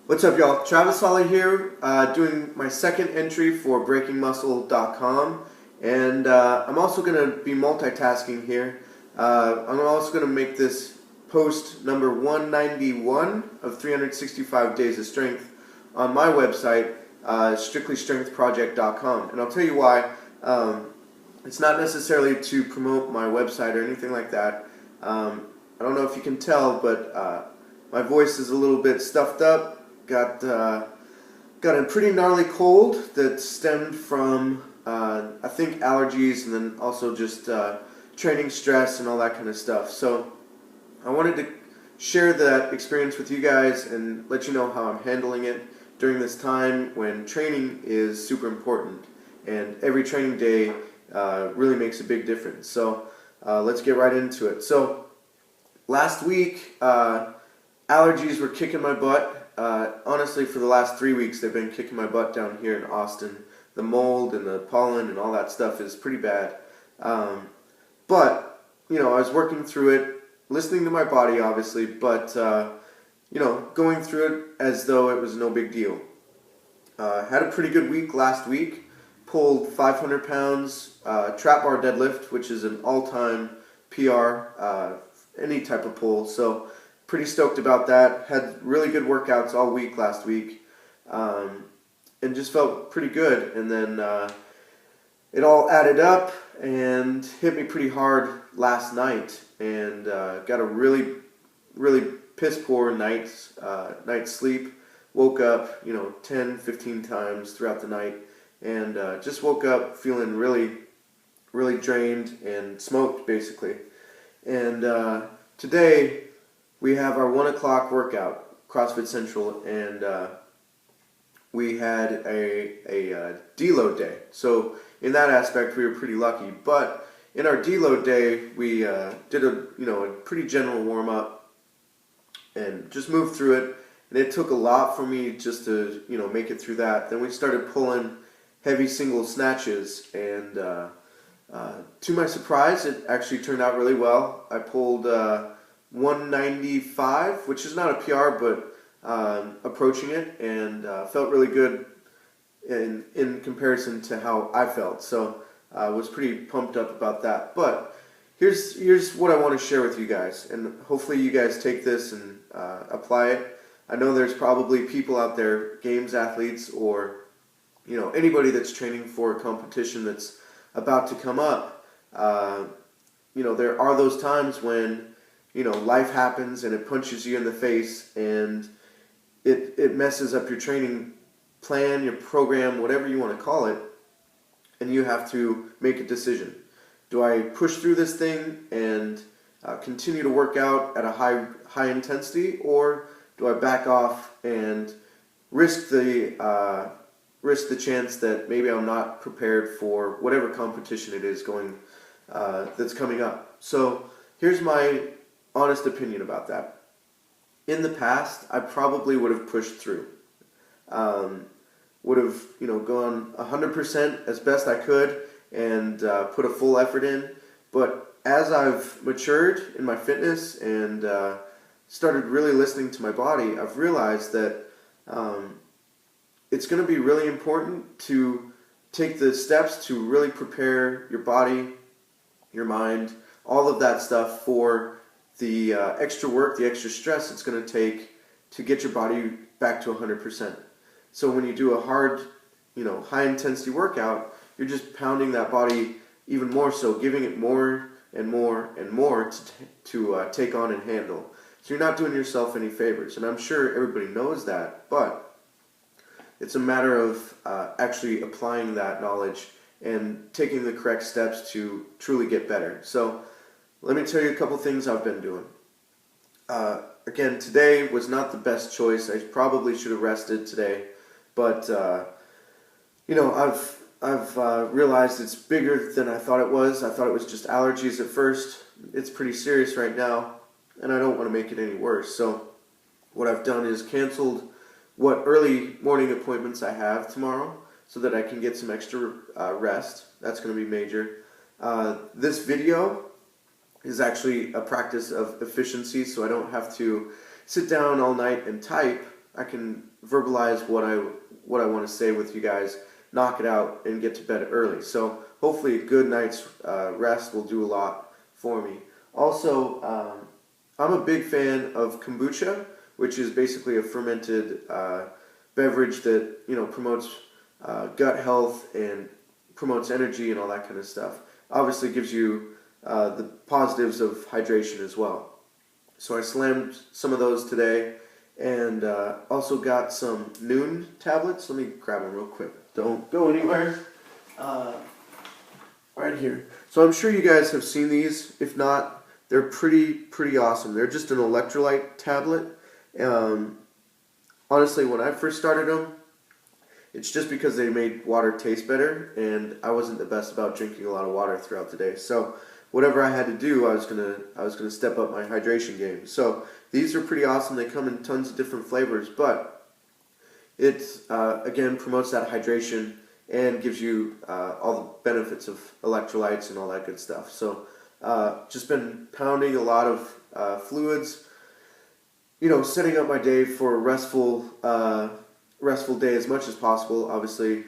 What's up, y'all? Travis Holley here, doing my second entry for BreakingMuscle.com, and I'm also going to be multitasking here. I'm also going to make this post number 191 of 365 Days of Strength on my website, strictlystrengthproject.com, and I'll tell you why. It's not necessarily to promote my website or anything like that. I don't know if you can tell, but my voice is a little bit stuffed up. Got a pretty gnarly cold that stemmed from I think allergies, and then also just training stress and all that kind of stuff. So I wanted to share that experience with you guys and let you know how I'm handling it during this time when training is super important, and every training day really makes a big difference. So let's get right into it. So last week allergies were kicking my butt. Honestly, for the last 3 weeks, they've been kicking my butt down here in Austin. The mold and the pollen and all that stuff is pretty bad. But, I was working through it, listening to my body, obviously, but, going through it as though it was no big deal. Had a pretty good week last week. Pulled 500 pounds trap bar deadlift, which is an all-time PR, any type of pull. So pretty stoked about that. Had really good workouts all week last week, and just felt pretty good. And then it all added up and hit me pretty hard last night, and got a really piss poor night's sleep. Woke up 10, 15 times throughout the night, and just woke up feeling really drained and smoked, basically. And today we have our 1 o'clock workout, CrossFit Central, and we had a deload day. So in that aspect, we were pretty lucky. But in our deload day, we did a pretty general warm up and just moved through it. And it took a lot for me just to make it through that. Then we started pulling heavy single snatches, and to my surprise, it actually turned out really well. I pulled 195, which is not a PR, but approaching it, and felt really good in comparison to how I felt. So I was pretty pumped up about that. But here's what I want to share with you guys, and hopefully you guys take this and apply it. I know there's probably people out there, games athletes, or anybody that's training for a competition that's about to come up. There are those times when life happens and it punches you in the face, and it messes up your training plan, your program, whatever you want to call it, and you have to make a decision. Do I push through this thing and continue to work out at a high intensity, or do I back off and risk the chance that maybe I'm not prepared for whatever competition it is that's coming up? So here's my honest opinion about that. In the past, I probably would have pushed through. Would have gone 100% as best I could and put a full effort in. But as I've matured in my fitness and started really listening to my body, I've realized that it's going to be really important to take the steps to really prepare your body, your mind, all of that stuff for the extra work, the extra stress it's going to take to get your body back to 100%. So when you do a hard, high intensity workout, you're just pounding that body even more so, giving it more and more and more to take on and handle. So you're not doing yourself any favors, and I'm sure everybody knows that, but it's a matter of actually applying that knowledge and taking the correct steps to truly get better. So let me tell you a couple things I've been doing. Again, today was not the best choice. I probably should have rested today, but I've realized it's bigger than I thought it was. I thought it was just allergies at first. It's pretty serious right now, and I don't want to make it any worse. So what I've done is canceled what early morning appointments I have tomorrow so that I can get some extra rest. That's going to be major. This video is actually a practice of efficiency, so I don't have to sit down all night and type. verbalize what I want to say with you guys, knock it out, and get to bed early. So hopefully a good night's rest will do a lot for me. Also, I'm a big fan of kombucha, which is basically a fermented beverage that promotes gut health and promotes energy and all that kind of stuff. Obviously gives you the positives of hydration as well. So I slammed some of those today, and also got some Noon tablets. Let me grab them real quick. Don't go anywhere. Right here. So I'm sure you guys have seen these. If not, they're pretty awesome. They're just an electrolyte tablet. Honestly, when I first started them, it's just because they made water taste better, and I wasn't the best about drinking a lot of water throughout the day. So whatever I had to do, I was gonna step up my hydration game. So these are pretty awesome. They come in tons of different flavors, but it again promotes that hydration and gives you all the benefits of electrolytes and all that good stuff. So just been pounding a lot of fluids. Setting up my day for a restful day as much as possible. Obviously,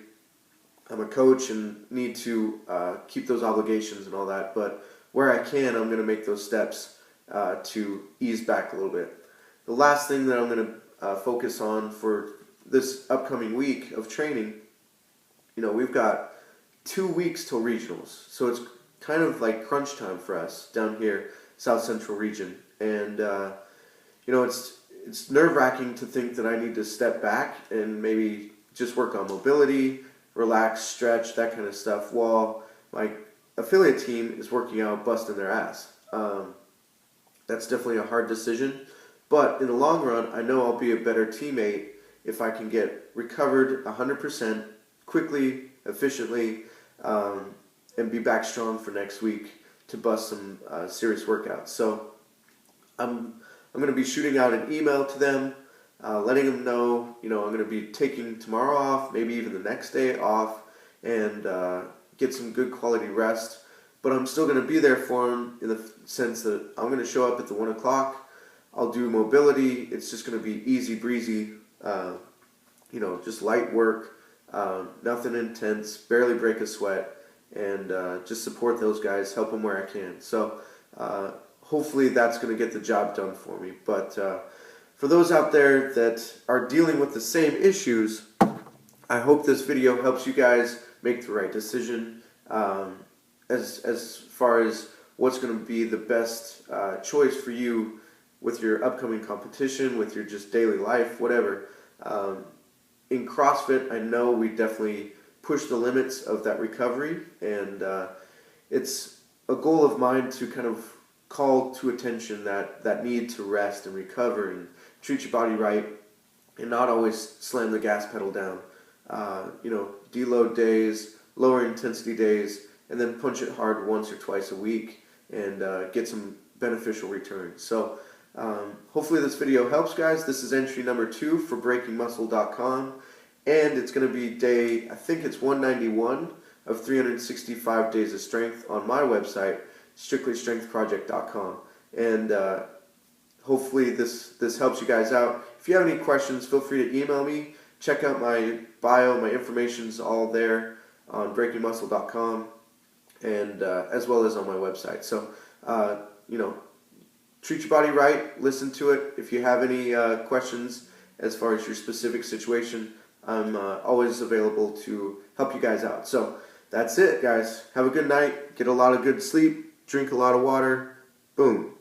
I'm a coach and need to keep those obligations and all that, but where I can, I'm going to make those steps to ease back a little bit. The last thing that I'm going to focus on for this upcoming week of training, we've got 2 weeks till regionals, so it's kind of like crunch time for us down here, South Central region, and it's nerve-wracking to think that I need to step back and maybe just work on mobility, relax, stretch, that kind of stuff, while my affiliate team is working out, busting their ass. That's definitely a hard decision, but in the long run, I know I'll be a better teammate if I can get recovered 100% quickly, efficiently, and be back strong for next week to bust some serious workouts. So I'm going to be shooting out an email to them, letting them know, I'm going to be taking tomorrow off, maybe even the next day off, and get some good quality rest. But I'm still going to be there for them in the sense that I'm going to show up at the 1 o'clock. I'll do mobility. It's just going to be easy breezy, just light work, nothing intense, barely break a sweat, and just support those guys, help them where I can. So hopefully that's going to get the job done for me. But for those out there that are dealing with the same issues, I hope this video helps you guys make the right decision as far as what's going to be the best choice for you with your upcoming competition, with your just daily life, whatever. In CrossFit, I know we definitely push the limits of that recovery, and it's a goal of mine to kind of call to attention that need to rest and recover and treat your body right and not always slam the gas pedal down. Deload days, lower intensity days, and then punch it hard once or twice a week and get some beneficial returns. So hopefully this video helps, guys. This is entry number 2 for breakingmuscle.com, and it's going to be day, I think it's 191 of 365 days of strength on my website, strictlystrengthproject.com. And hopefully this helps you guys out. If you have any questions, feel free to email me. Check out my bio. My information's all there on breakingmuscle.com, and as well as on my website. So, treat your body right. Listen to it. If you have any questions as far as your specific situation, I'm always available to help you guys out. So that's it, guys. Have a good night. Get a lot of good sleep. Drink a lot of water. Boom.